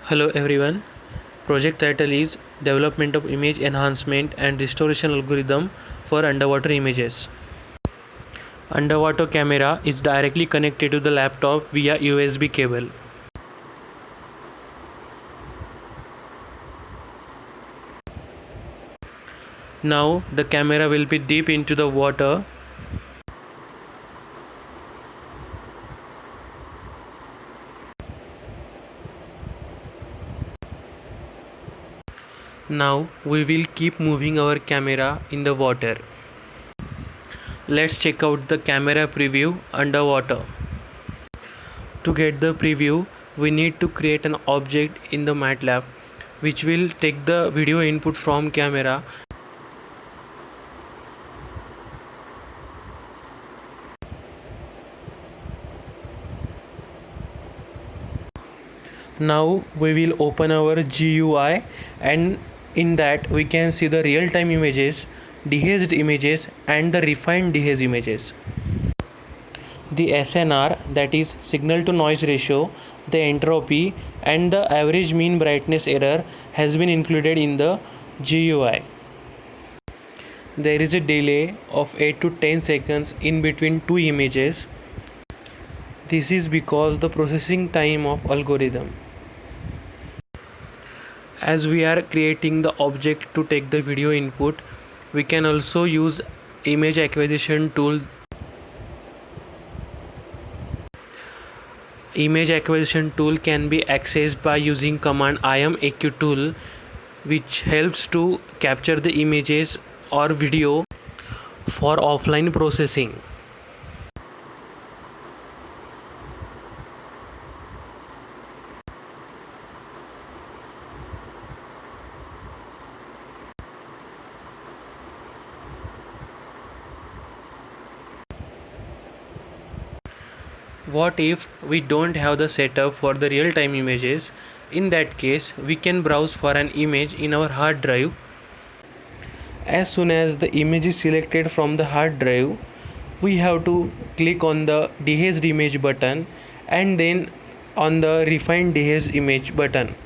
Hello everyone. Project title is Development of Image Enhancement and Restoration Algorithm for Underwater Images. Underwater camera is directly connected to the laptop via USB cable. Now the camera will be deep into the water. Now we will keep moving our camera in the water. Let's check out the camera preview underwater. To get the preview, we need to create an object in the MATLAB which will take the video input from camera. Now we will open our GUI, and in that we can see the real-time images, dehazed images and the refined dehazed images. The SNR, that is signal to noise ratio, the entropy and the average mean brightness error has been included in the GUI. There is a delay of 8 to 10 seconds in between two images. This is because the processing time of algorithm. As we are creating the object to take the video input, we can also use image acquisition tool. Image acquisition tool can be accessed by using command IAMAQ which helps to capture the images or video for offline processing. What if we don't have the setup for the real-time images? In that case, we can browse for an image in our hard drive. As soon as the image is selected from the hard drive, we have to click on the dehazed image button and then on the refined dehazed image button.